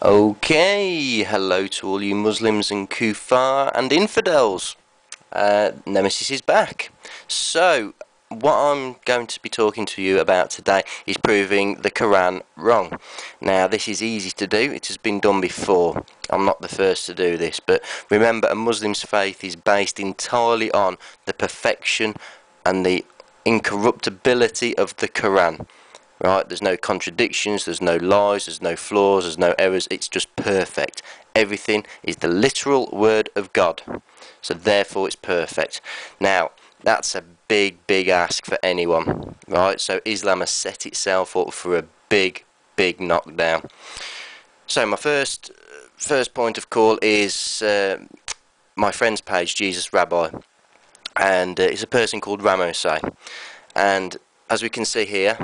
Okay, hello to all you Muslims and kuffar and infidels. Nemesis is back. So, what I'm going to be talking to you about today is proving the Quran wrong. Now, this is easy to do. It has been done before. I'm not the first to do this, but remember, a Muslim's faith is based entirely on the perfection and the incorruptibility of the Quran. Right, there's no contradictions, there's no lies, there's no flaws, there's no errors, it's just perfect. Everything is the literal word of God, so therefore it's perfect. Now, that's a big ask for anyone, right? So Islam has set itself up for a big knockdown. So my first point of call is my friend's page, Jesus Rabbi, and it's a person called Ramosay, and as we can see here,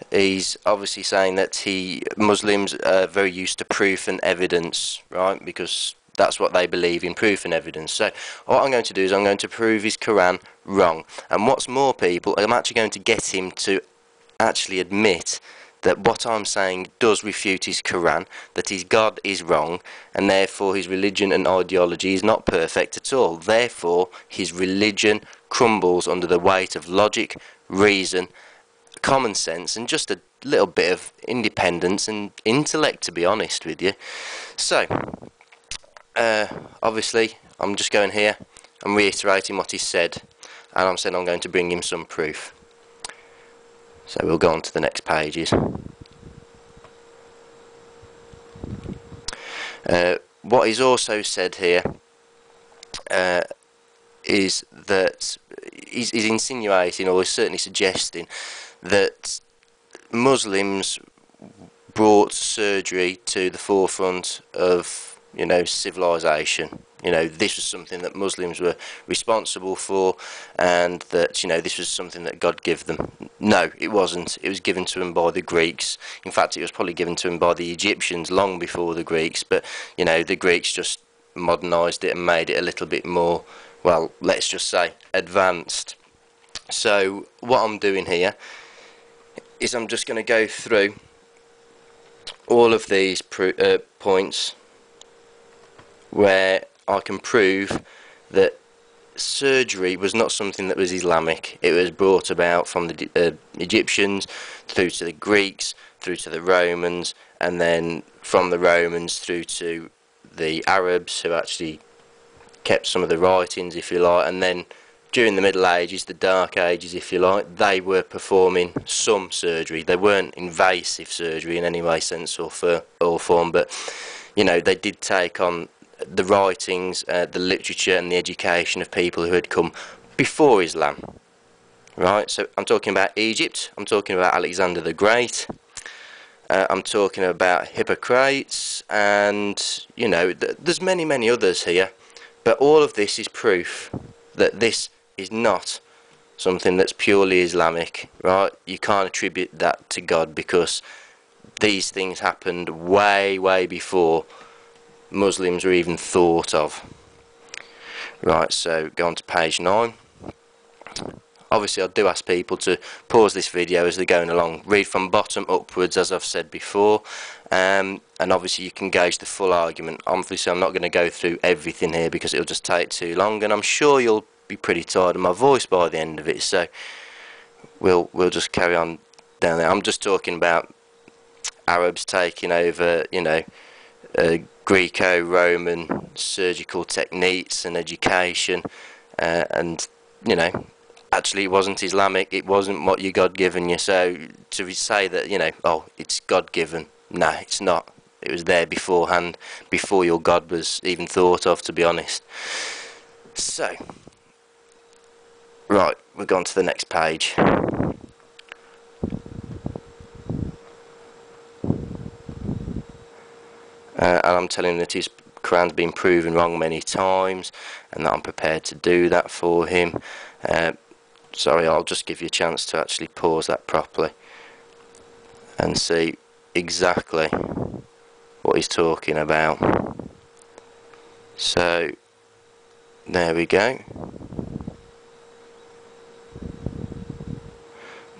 he's obviously saying that Muslims are very used to proof and evidence, right? Because that's what they believe in, proof and evidence. So what I'm going to do is I'm going to prove his Quran wrong. And what's more, people, I'm actually going to get him to actually admit that what I'm saying does refute his Quran, that his God is wrong, and therefore his religion and ideology is not perfect at all. Therefore, his religion crumbles under the weight of logic, reason, common sense, and just a little bit of independence and intellect, to be honest with you. So obviously I'm just going here, I'm reiterating what he said, and I'm saying I'm going to bring him some proof. So we'll go on to the next pages. What he's also said here is that he's insinuating, or he's certainly suggesting, that Muslims brought surgery to the forefront of, civilization. This was something that Muslims were responsible for, and that, this was something that God gave them. No, it wasn't. It was given to them by the Greeks. In fact, it was probably given to them by the Egyptians long before the Greeks, but, the Greeks just modernised it and made it a little bit more, well, let's just say, advanced. So, what I'm doing here is I'm just going to go through all of these points where I can prove that surgery was not something that was Islamic. It was brought about from the Egyptians through to the Greeks, through to the Romans, and then from the Romans through to the Arabs, who actually kept some of the writings, if you like, and then during the Middle Ages, the Dark Ages, if you like, they were performing some surgery. They weren't invasive surgery in any way, sense or form, but they did take on the writings, the literature and the education of people who had come before Islam. Right, so I'm talking about Egypt, I'm talking about Alexander the Great, I'm talking about Hippocrates, and there's many others here, but all of this is proof that this is not something that's purely Islamic, right? You can't attribute that to God, because these things happened way before Muslims were even thought of. Right, so go on to page 9. Obviously, I do ask people to pause this video as they're going along. Read from bottom upwards, as I've said before, and obviously you can gauge the full argument. Obviously, I'm not going to go through everything here because it'll just take too long, and I'm sure you'll be pretty tired of my voice by the end of it. So we'll just carry on down there. I'm just talking about Arabs taking over, Greco-Roman surgical techniques and education, and actually it wasn't Islamic, it wasn't what you God given you. So to say that oh, it's God given, no, it's not. It was there beforehand, before your God was even thought of, to be honest. So right, we'll go on to the next page. And I'm telling him that his Quran's been proven wrong many times, and that I'm prepared to do that for him. Sorry, I'll just give you a chance to actually pause that properly and see exactly what he's talking about. So there we go.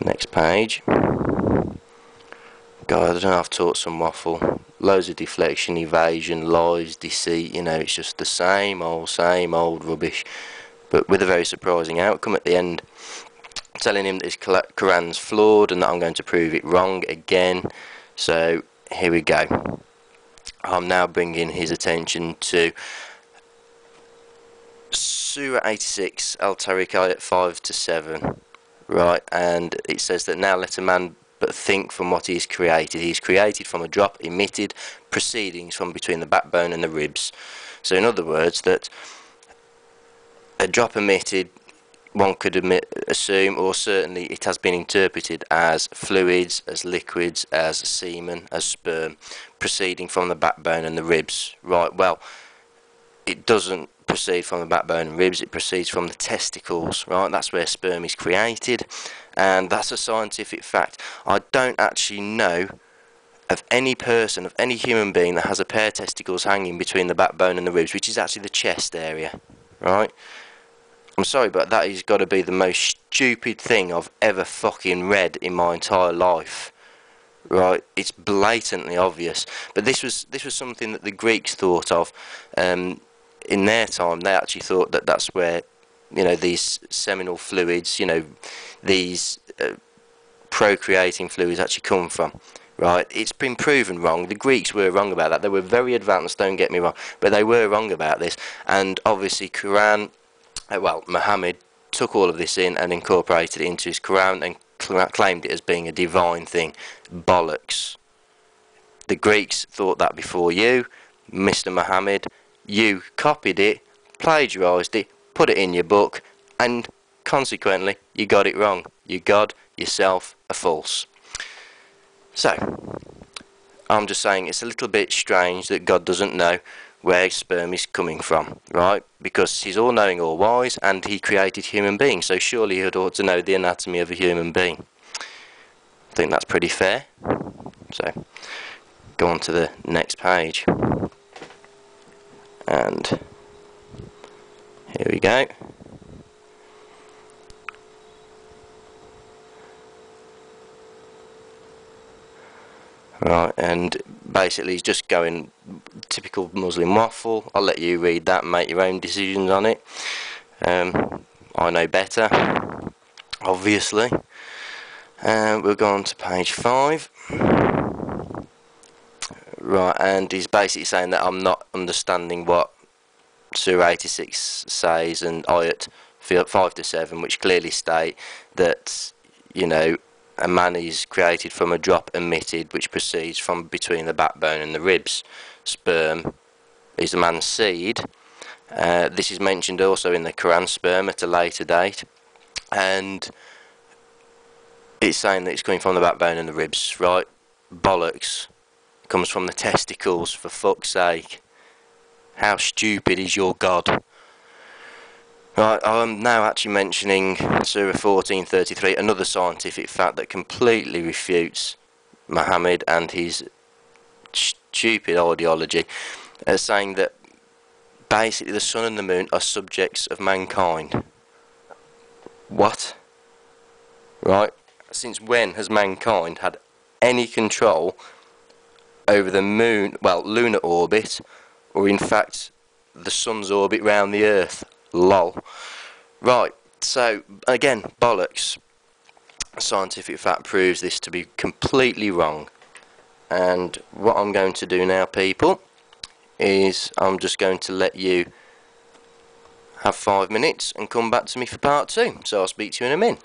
Next page. God, I don't know, I've taught some waffle. loads of deflection, evasion, lies, deceit. You know, it's just the same old rubbish, but with a very surprising outcome at the end, telling him that his Quran's flawed and that I'm going to prove it wrong again. So here we go. I'm now bringing his attention to Surah 86, Al-Tariq ayat 5 to 7. Right, and it says that now let a man but think from what he is created. He is created from a drop emitted, proceedings from between the backbone and the ribs. So in other words, that a drop emitted, one could assume, or certainly it has been interpreted as fluids, as liquids, as semen, as sperm, proceeding from the backbone and the ribs. Right, well, it doesn't proceed from the backbone and ribs, it proceeds from the testicles. Right, that's where sperm is created, and that's a scientific fact. I don't actually know of any person, of any human being that has a pair of testicles hanging between the backbone and the ribs, which is actually the chest area. Right, I'm sorry, but that has got to be the most stupid thing I've ever fucking read in my entire life. Right, it's blatantly obvious, but this was something that the Greeks thought of. In their time, they actually thought that that's where, you know, these seminal fluids, you know, these procreating fluids actually come from. Right, it's been proven wrong. The Greeks were wrong about that. They were very advanced, don't get me wrong, but they were wrong about this. And obviously Quran, well, Muhammad took all of this in and incorporated it into his Quran and claimed it as being a divine thing. Bollocks. The Greeks thought that before you, Mr. Muhammad. You copied it, plagiarised it, put it in your book, and consequently you got it wrong. You got yourself a false. So, I'm just saying it's a little bit strange that God doesn't know where sperm is coming from, right? Because he's all-knowing, all-wise, and he created human beings, so surely he ought to know the anatomy of a human being. I think that's pretty fair. So, go on to the next page. And here we go. Right, and basically he's just going typical Muslim waffle. I'll let you read that and make your own decisions on it. I know better, obviously. We'll go on to page 5. Right, and he's basically saying that I'm not understanding what Surah 86 says and ayat 5 to 7, which clearly state that, you know, a man is created from a drop emitted which proceeds from between the backbone and the ribs. Sperm is a man's seed. This is mentioned also in the Quran, sperm, at a later date, and it's saying that it's coming from the backbone and the ribs. Right, bollocks. Comes from the testicles, for fuck's sake. How stupid is your God? Right, I'm now actually mentioning Surah 14:33, another scientific fact that completely refutes Muhammad and his stupid ideology, saying that basically the sun and the moon are subjects of mankind. What? Right, since when has mankind had any control over the moon, well, lunar orbit, or in fact the sun's orbit round the earth? Lol. Right, so again, bollocks. Scientific fact proves this to be completely wrong. And what I'm going to do now, people, is I'm just going to let you have 5 minutes and come back to me for part 2. So I'll speak to you in a minute.